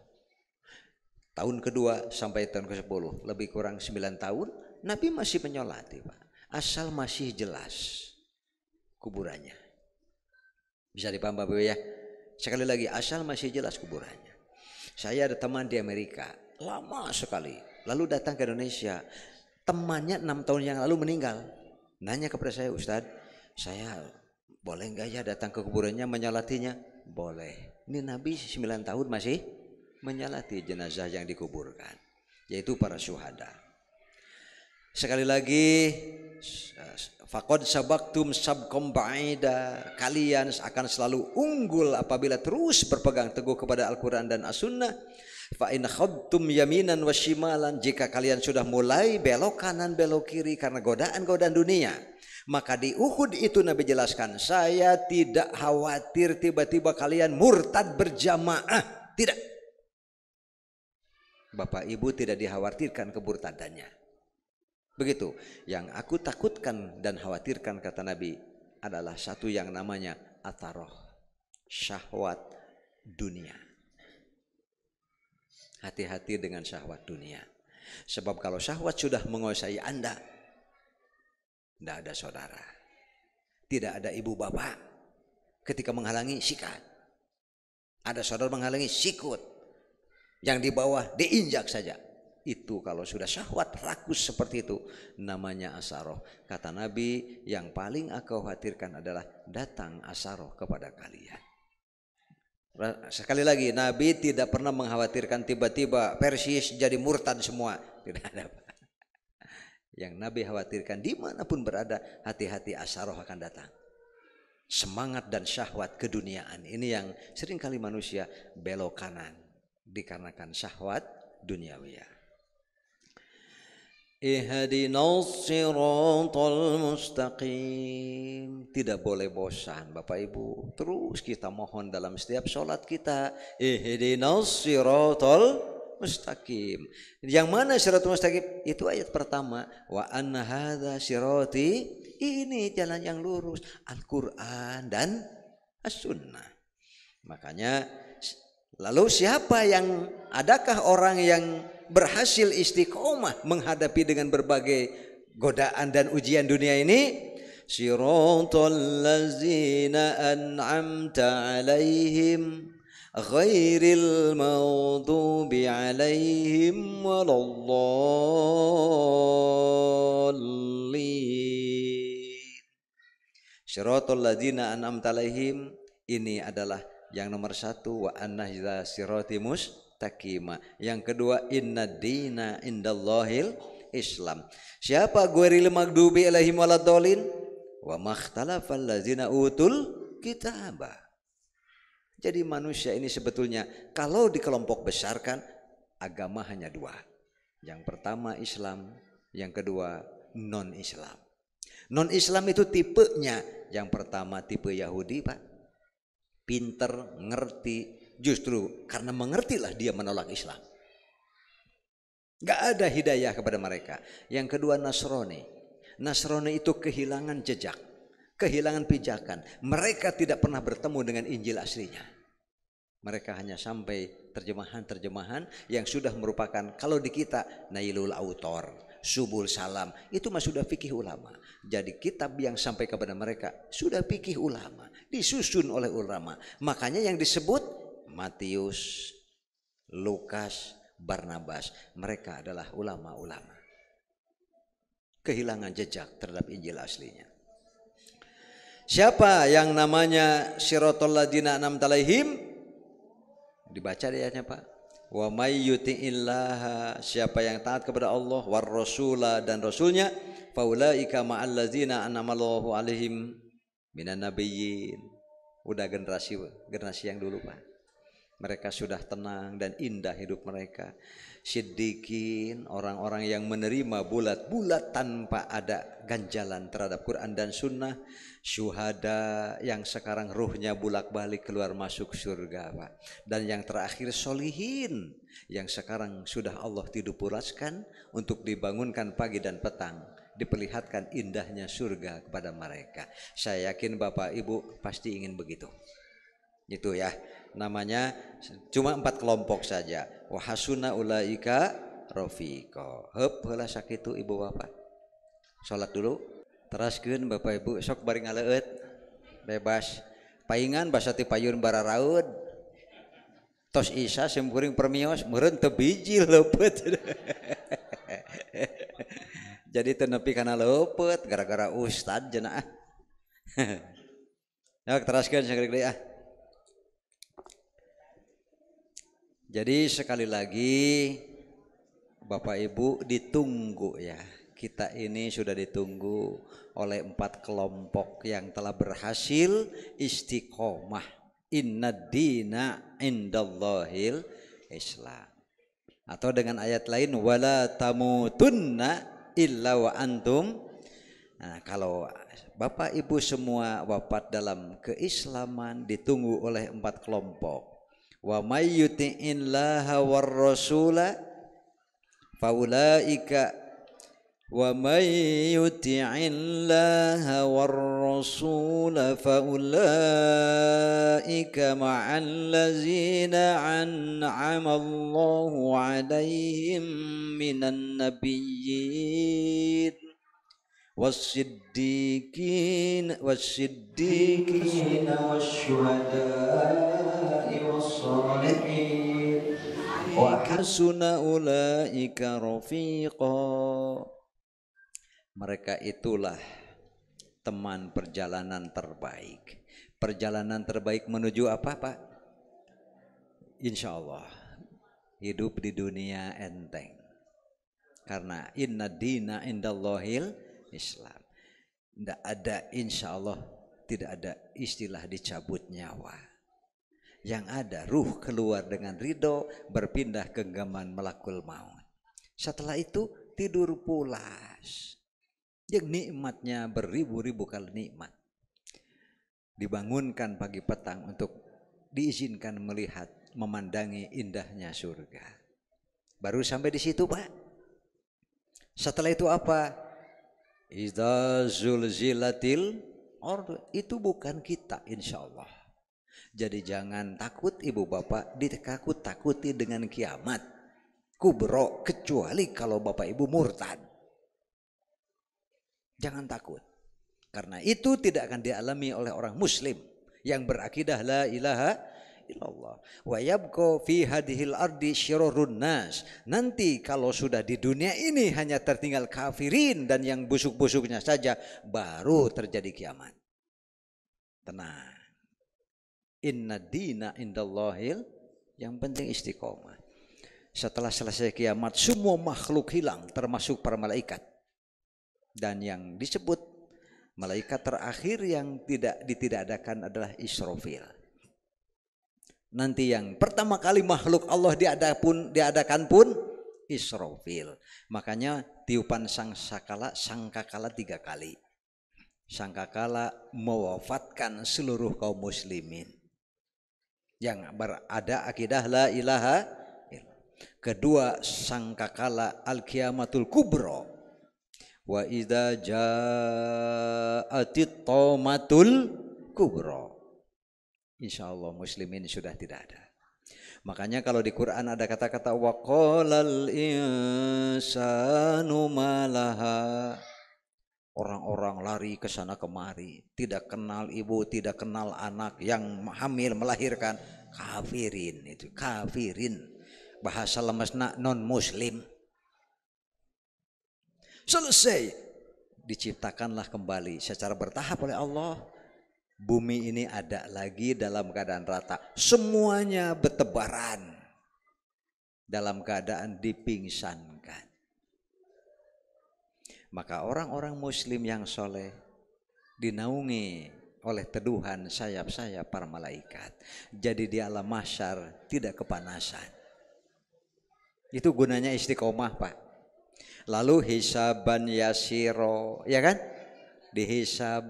Tahun kedua sampai tahun ke-10, lebih kurang 9 tahun, Nabi masih menyolati, Pak. Asal masih jelas kuburannya. Bisa dipaham Bapak ya? Sekali lagi, asal masih jelas kuburannya. Saya ada teman di Amerika, lama sekali, lalu datang ke Indonesia. Temannya 6 tahun yang lalu meninggal. Nanya kepada saya, Ustadz, saya boleh enggak ya datang ke kuburannya menyolatinya? Boleh. Ini Nabi 9 tahun masih menyolati jenazah yang dikuburkan, yaitu para syuhada. Sekali lagi, faqad sabaqtum sabqam ba'ida, kalian akan selalu unggul apabila terus berpegang teguh kepada Al-Quran dan As-Sunnah. Fa in khadtum yaminan wa shimalan, jika kalian sudah mulai belok kanan belok kiri karena godaan-godaan dunia, maka di Uhud itu Nabi jelaskan, saya tidak khawatir tiba-tiba kalian murtad berjamaah, tidak. Bapak Ibu tidak dikhawatirkan kemurtadannya. Begitu. Yang aku takutkan dan khawatirkan, kata Nabi, adalah satu yang namanya ataroh, syahwat dunia. Hati-hati dengan syahwat dunia. Sebab kalau syahwat sudah menguasai Anda, tidak ada saudara, tidak ada ibu bapak. Ketika menghalangi, sikat. Ada saudara menghalangi, sikut. Yang di bawah diinjak saja. Itu kalau sudah syahwat rakus seperti itu, namanya asaroh. Kata Nabi, yang paling aku khawatirkan adalah datang asaroh kepada kalian. Sekali lagi, Nabi tidak pernah mengkhawatirkan tiba-tiba Persis jadi murtad semua. Tidak ada. Yang Nabi khawatirkan dimanapun berada, hati-hati asaroh akan datang. Semangat dan syahwat keduniaan ini yang seringkali manusia belok kanan dikarenakan syahwat duniawiyah. Ihdinas siratal mustaqim. Tidak boleh bosan Bapak Ibu. Terus kita mohon dalam setiap sholat kita, ihdinas siratal mustaqim. Yang mana siratal mustaqim? Itu ayat pertama. Wa anna hadza sirati, ini jalan yang lurus, Al-Quran dan As-Sunnah. Makanya lalu adakah orang yang berhasil istiqomah menghadapi dengan berbagai godaan dan ujian dunia ini? Siratal ladzina an'amta alaihim ghairil maghdubi alaihim waladdallin. Siratal ladzina an'amta alaihim, ini adalah yang nomor satu, wa anna hadza sirati mustaqima. Yang kedua, inna dina indallahil Islam. Siapa ghairil maghdubi alaihim waladdallin? Wa makhtalafal ladzina utul kitaba. Jadi manusia ini sebetulnya kalau dikelompok besarkan, agama hanya dua. Yang pertama Islam, yang kedua non-Islam. Non-Islam itu tipenya, yang pertama tipe Yahudi, Pak. Pinter, ngerti, justru karena mengertilah dia menolak Islam. Gak ada hidayah kepada mereka. Yang kedua Nasrani. Nasrani itu kehilangan jejak, kehilangan pijakan. Mereka tidak pernah bertemu dengan Injil aslinya. Mereka hanya sampai terjemahan-terjemahan yang sudah merupakan, kalau di kita Nailul Autor, Subul Salam, itu mah sudah fikih ulama. Jadi kitab yang sampai kepada mereka sudah fikih ulama, disusun oleh ulama. Makanya yang disebut Matius, Lukas, Barnabas, mereka adalah ulama-ulama. Kehilangan jejak terhadap Injil aslinya. Siapa yang namanya siratal ladzina an'amta 'alaihim? Dibaca ayatnya Pak. Wa may yuti'illaha, siapa yang taat kepada Allah, war rasula dan rasulnya, faulaika ma'al ladzina an'amallahu 'alaihim minan nabiyyin. Udah generasi yang dulu Pak. Mereka sudah tenang dan indah hidup mereka. Siddiqin, orang-orang yang menerima bulat-bulat tanpa ada ganjalan terhadap Quran dan Sunnah. Syuhada yang sekarang ruhnya bolak-balik keluar masuk surga Pak. Dan yang terakhir solihin yang sekarang sudah Allah tidur pulaskan untuk dibangunkan pagi dan petang, diperlihatkan indahnya surga kepada mereka. Saya yakin Bapak Ibu pasti ingin begitu. Itu ya, namanya cuma 4 kelompok saja. Wa hasuna ulaika rafiqa. Heup heula sakitu ibu bapak. Salat dulu. Teraskeun Bapak Ibu sok bari ngaleut. Bebas. Paingan basa ti payun bararaud. Tos Isa simkuring permios meureun teu biji leupeut. Jadi teu nepi kana leupeut gara-gara ustad cenah. Sok teraskeun sakeudeuk deui ah. Jadi sekali lagi Bapak Ibu ditunggu ya. Kita ini sudah ditunggu oleh 4 kelompok yang telah berhasil istiqomah. Innad dina indallahil Islam. Atau dengan ayat lain wala tamutunna illa wa antum. Nah, kalau Bapak Ibu semua wafat dalam keislaman ditunggu oleh 4 kelompok. Wa may yuti'illaha war rasula faulaika wa may yuti'illaha war rasula faulaika ma'al ladzina an'ama Allahu 'alaihim minan nabiyyin والصديقين والشهداء والصالحين وحسن أولئك رفيقا. Mereka itulah teman perjalanan terbaik. Perjalanan terbaik menuju apa Pak? Insya Allah hidup di dunia enteng. Karena inna dina indallahil Islam. Tidak ada insya Allah, tidak ada istilah dicabut nyawa. Yang ada ruh keluar dengan ridho, berpindah ke genggaman malakul maut. Setelah itu tidur pulas. Yang nikmatnya beribu-ribu kali nikmat. Dibangunkan pagi petang untuk diizinkan melihat, memandangi indahnya surga. Baru sampai di situ Pak. Setelah itu apa? Idza zulzilatil ard, itu bukan kita insyaallah. Jadi jangan takut ibu bapak ditakut-takuti dengan kiamat kubro, kecuali kalau bapak ibu murtad. Jangan takut. Karena itu tidak akan dialami oleh orang muslim yang berakidah la ilaha illallah. Wa yabqa fi hadhil ardi syirrun nas. Nanti kalau sudah di dunia ini hanya tertinggal kafirin dan yang busuk-busuknya saja, baru terjadi kiamat. Tenang. Inna dina indallahil, yang penting istiqomah. Setelah selesai kiamat semua makhluk hilang termasuk para malaikat. Dan yang disebut malaikat terakhir yang tidak ditidakadakan adalah Israfil. Nanti yang pertama kali makhluk Allah diadakan pun Israfil. Makanya tiupan sangkakala 3 kali. Sangkakala mewafatkan seluruh kaum muslimin yang berada akidah la ilaha illallah. Kedua, sangkakala al-qiyamatul kubra. Wa idza ja'atit taumatul kubra. Insyaallah muslimin sudah tidak ada. Makanya kalau di Quran ada kata-kata waqalal insanu malaha. Orang-orang lari ke sana kemari, tidak kenal ibu, tidak kenal anak, yang hamil melahirkan, kafirin itu, kafirin. bahasa lemesna non muslim. Selesai, diciptakanlah kembali secara bertahap oleh Allah. Bumi ini ada lagi dalam keadaan rata, semuanya bertebaran dalam keadaan dipingsankan. Maka orang-orang muslim yang soleh dinaungi oleh teduhan sayap-sayap para malaikat. Jadi di alam mahsyar tidak kepanasan. Itu gunanya istiqomah, Pak. Lalu hisaban yasiro, ya kan? Dihisab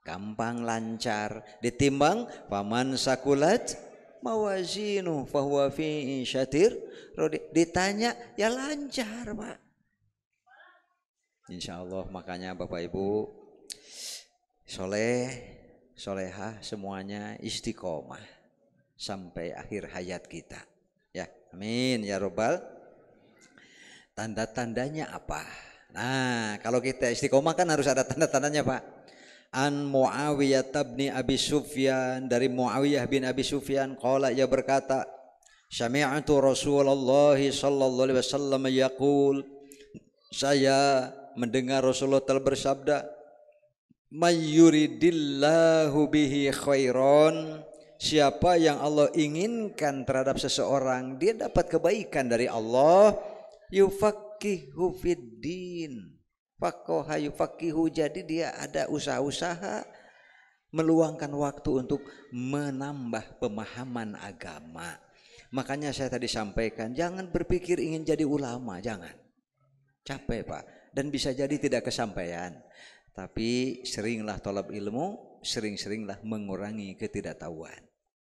gampang lancar, ditimbang paman sakulat mawazinu fahuwa fi syatir, ditanya ya lancar, Pak. Insya Allah. Makanya Bapak Ibu soleh solehah semuanya istiqomah sampai akhir hayat kita, ya amin ya robbal. Tanda-tandanya apa? Nah, kalau kita istiqomah kan harus ada tanda-tandanya, Pak. An Muawiyah bin Abi Sufyan, dari Muawiyah bin Abi Sufyan, qala, ia berkata, sami'tu Rasulullah sallallahu alaihi wasallam yaqul, saya mendengar Rasulullah telah bersabda, may yuridillahu bihi khairan, siapa yang Allah inginkan terhadap seseorang, dia dapat kebaikan dari Allah. Yufaqihu fiddin, faqaha yufaqihu, jadi dia ada usaha-usaha meluangkan waktu untuk menambah pemahaman agama. Makanya saya tadi sampaikan, jangan berpikir ingin jadi ulama, jangan. Capek, Pak, dan bisa jadi tidak kesampaian. Tapi seringlah tolab ilmu, sering-seringlah mengurangi ketidaktahuan.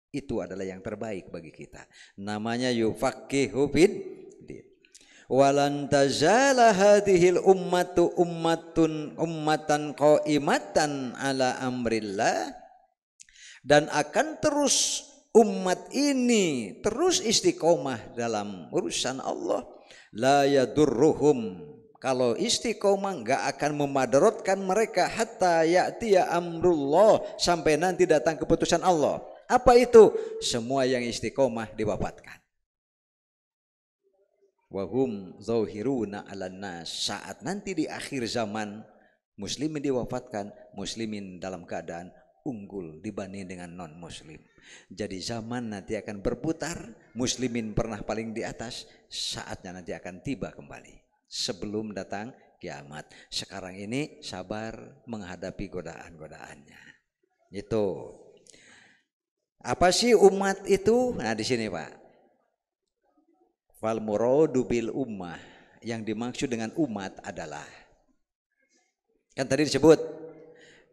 Itu adalah yang terbaik bagi kita. Namanya yufaqihu fiddin. Walan tazala hadhil ummatu ummatan qaimatan ala amrillah, dan akan terus umat ini terus istiqomah dalam urusan Allah. La yadurruhum, kalau istiqomah enggak akan memadaratkan mereka, hatta ya'tiya amrullah, sampai nanti datang keputusan Allah. Apa itu? Semua yang istiqomah diwafatkan. Wahum zahiruna 'alan nas, saat nanti di akhir zaman muslimin diwafatkan, muslimin dalam keadaan unggul dibanding dengan non muslim. Jadi zaman nanti akan berputar, muslimin pernah paling di atas, saatnya nanti akan tiba kembali sebelum datang kiamat. Sekarang ini sabar menghadapi godaan-godaannya. Itu apa sih umat itu? Nah di sini, Pak. Fal muradu bil ummah, yang dimaksud dengan umat adalah, kan tadi disebut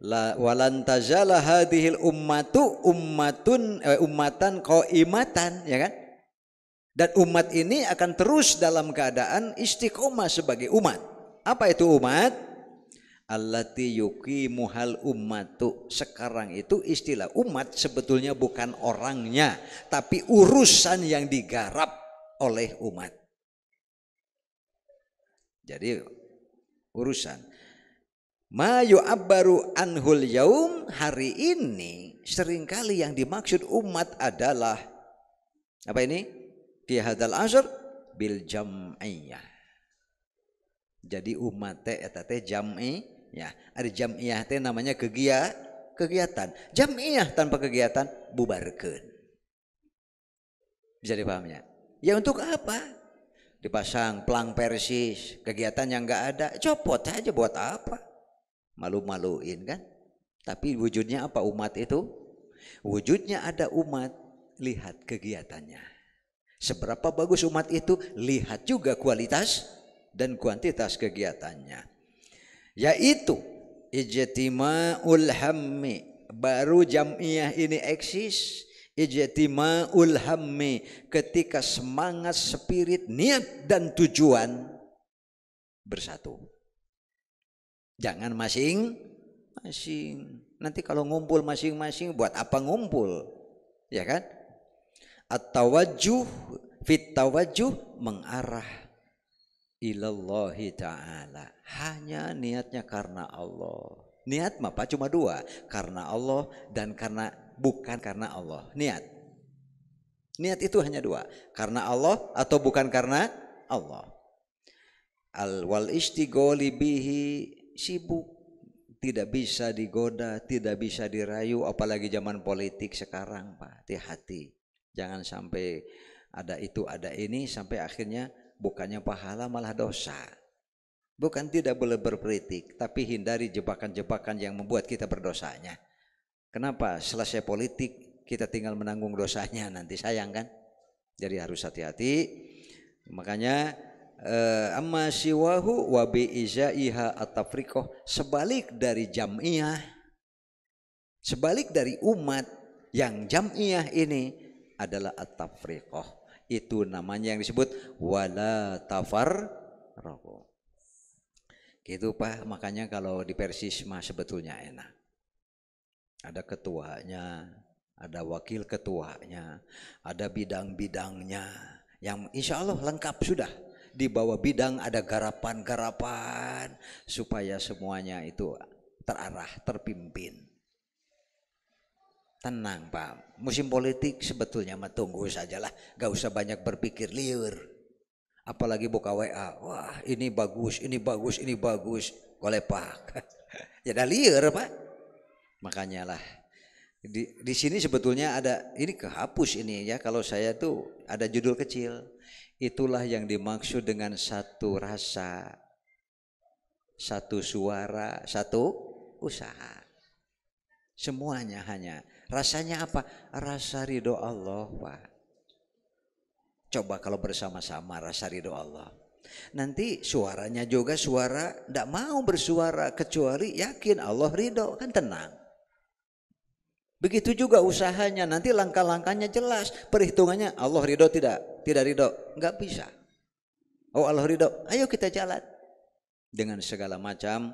la walan tazala hadhil ummatu ummatan qaimatan, ya kan? Dan umat ini akan terus dalam keadaan istiqomah sebagai umat. Apa itu umat? Allati yuqimuhal ummatu. Sekarang itu istilah umat sebetulnya bukan orangnya, tapi urusan yang digarap oleh umat. Jadi urusan ma yu'abbaru anhul yaum, hari ini seringkali yang dimaksud umat adalah apa ini? Fi hadzal asr bil jam'iyah. Jadi umat teh eta teh jam'i, ya. Ada jam'iyah teh namanya kegiatan. Jam'iyah tanpa kegiatan bubarkeun. Bisa dipahami ya? Ya untuk apa? Dipasang pelang persis, kegiatan yang enggak ada, copot aja, buat apa? Malu-maluin kan? Tapi wujudnya apa umat itu? Wujudnya ada umat, lihat kegiatannya. Seberapa bagus umat itu, lihat juga kualitas dan kuantitas kegiatannya. Yaitu ijtima'ul hammi, baru jam'iyah ini eksis. Ijtima'ul hammi, ketika semangat, spirit, niat dan tujuan bersatu. Jangan masing-masing. Nanti kalau ngumpul masing-masing, buat apa ngumpul? Ya kan? At-tawajjuh fit tawajjuh, mengarah ilallahi ta'ala. Hanya niatnya karena Allah. Niat mah Pak cuma 2, karena Allah dan bukan karena Allah. Niat. Niat itu hanya dua, karena Allah atau bukan karena Allah. Wal istigholi bihi, sibuk, tidak bisa digoda, tidak bisa dirayu, apalagi zaman politik sekarang Pak. Hati-hati, jangan sampai ada itu ada ini sampai akhirnya bukannya pahala malah dosa. Bukan tidak boleh berpolitik, tapi hindari jebakan-jebakan yang membuat kita berdosanya. Kenapa? Selesai politik kita tinggal menanggung dosanya, nanti sayang kan? Jadi harus hati-hati. Makanya amma siwahu wa bi izaiha at-tafriqah, sebalik dari jam'iyah, sebalik dari umat yang jam'iyah ini adalah at-tafriqah. Itu namanya yang disebut wala tafarraqu. Gitu Pak, makanya kalau di Persis mah sebetulnya enak. Ada ketuanya, ada wakil ketuanya, ada bidang-bidangnya yang insya Allah lengkap sudah. Di bawah bidang ada garapan-garapan supaya semuanya itu terarah, terpimpin. Tenang Pak, musim politik sebetulnya mah tunggu sajalah, gak usah banyak berpikir liur. Apalagi buka WA, wah ini bagus, ini bagus, ini bagus, oleh Pak. Ya dah liur Pak. Makanya lah di sini sebetulnya ada, ini kehapus ini ya, kalau saya tuh ada judul kecil, itulah yang dimaksud dengan satu rasa, satu suara, satu usaha. Semuanya hanya rasanya apa? Rasa ridho Allah Pak. Coba kalau bersama-sama rasa ridho Allah, nanti suaranya juga suara tidak mau bersuara kecuali yakin Allah ridho, kan tenang. Begitu juga usahanya, nanti langkah-langkahnya jelas, perhitungannya Allah ridho tidak ridho, nggak bisa. Oh Allah ridho, ayo kita jalan dengan segala macam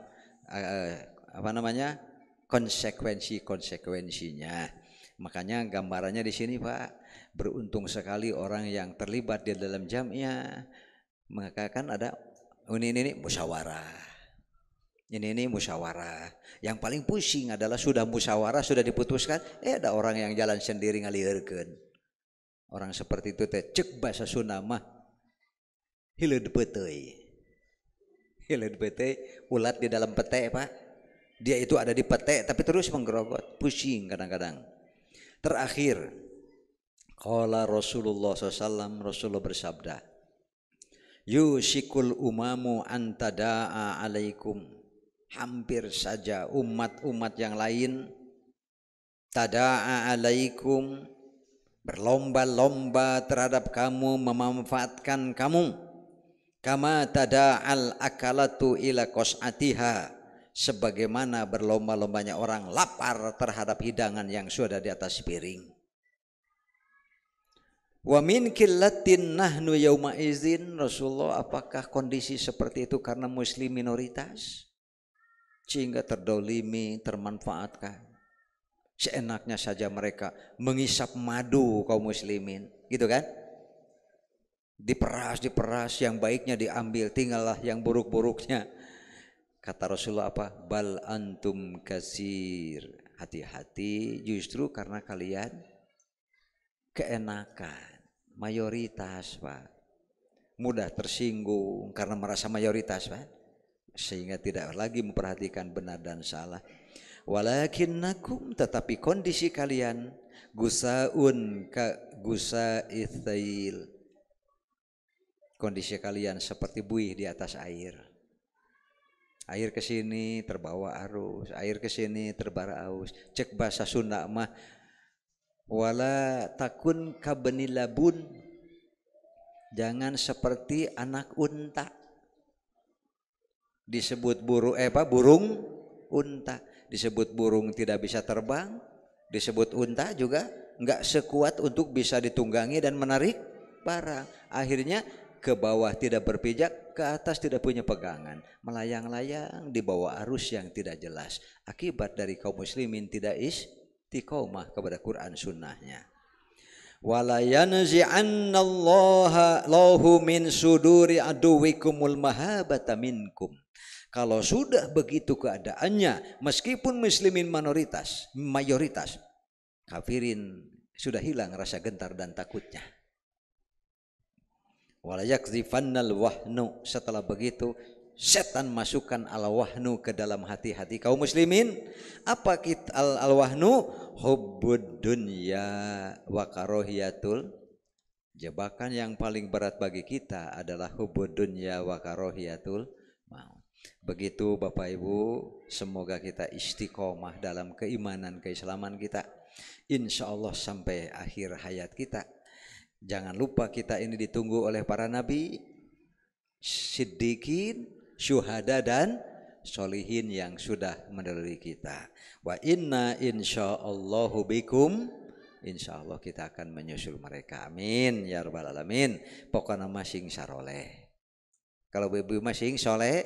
konsekuensinya. Makanya gambarannya di sini Pak, beruntung sekali orang yang terlibat di dalam jam'iyah, maka kan ada ini musyawarah. Ini musyawarah. Yang paling pusing adalah sudah musyawarah, sudah diputuskan, ada orang yang jalan sendiri ngalieureun. Orang seperti itu teh cek bahasa Sunda mah hileud peuteuy. Hileud peuteuy, ulat di dalam pete Pak. Dia itu ada di pete tapi terus menggerogot, pusing kadang-kadang. Terakhir, qala Rasulullah SAW, Rasulullah bersabda, yushikul umamu antada'a alaikum, hampir saja umat-umat yang lain tada'a alaikum, berlomba-lomba terhadap kamu, memanfaatkan kamu, kama tada'al akalatu ila qas'atiha, sebagaimana berlomba-lombanya orang lapar terhadap hidangan yang sudah di atas piring. Wa min qillatin nahnu yauma izin, Rasulullah, apakah kondisi seperti itu karena muslim minoritas sehingga terdolimi, termanfaatkan? Seenaknya saja mereka mengisap madu kaum muslimin, gitu kan? Diperas, yang baiknya diambil, tinggallah yang buruk-buruknya. Kata Rasulullah apa? Bal antum kasir, hati-hati, justru karena kalian keenakan, mayoritas Pak, mudah tersinggung karena merasa mayoritas Pak, sehingga tidak lagi memperhatikan benar dan salah. Walakinnakum, tetapi kondisi kalian gusaun ka gusaitsail, kondisi kalian seperti buih di atas air. Air ke sini terbawa arus, air ke sini terbawa arus. Cek bahasa Sunda mah wala takun kabenilabun, jangan seperti anak unta. Disebut burung unta, disebut burung tidak bisa terbang, disebut unta juga enggak sekuat untuk bisa ditunggangi dan menarik barang. Akhirnya ke bawah tidak berpijak, ke atas tidak punya pegangan, melayang-layang di bawah arus yang tidak jelas. Akibat dari kaum muslimin tidak istiqomah kepada Quran sunnahnya. Wala yanzi'annallaha lahu min suduri aduwikumul mahabata minkum. Kalau sudah begitu keadaannya, meskipun muslimin mayoritas, kafirin sudah hilang rasa gentar dan takutnya. Wala yakzifannal wahnu, setelah begitu setan masukkan al wahnu ke dalam hati-hati kaum muslimin. Apa kita al wahnu? Hubbud dunya wa karahiyatul, jebakan yang paling berat bagi kita adalah hubbud dunya wa karahiyatul maut. Begitu Bapak Ibu, semoga kita istiqomah dalam keimanan keislaman kita, insya Allah sampai akhir hayat kita. Jangan lupa kita ini ditunggu oleh para nabi, siddiqin, syuhada dan solihin yang sudah mendahului kita. Wa inna insyaallahu bikum, insyaallah kita akan menyusul mereka. Amin ya rabbal alamin. Pokoknya masing saroleh. Kalau ibu masing soleh,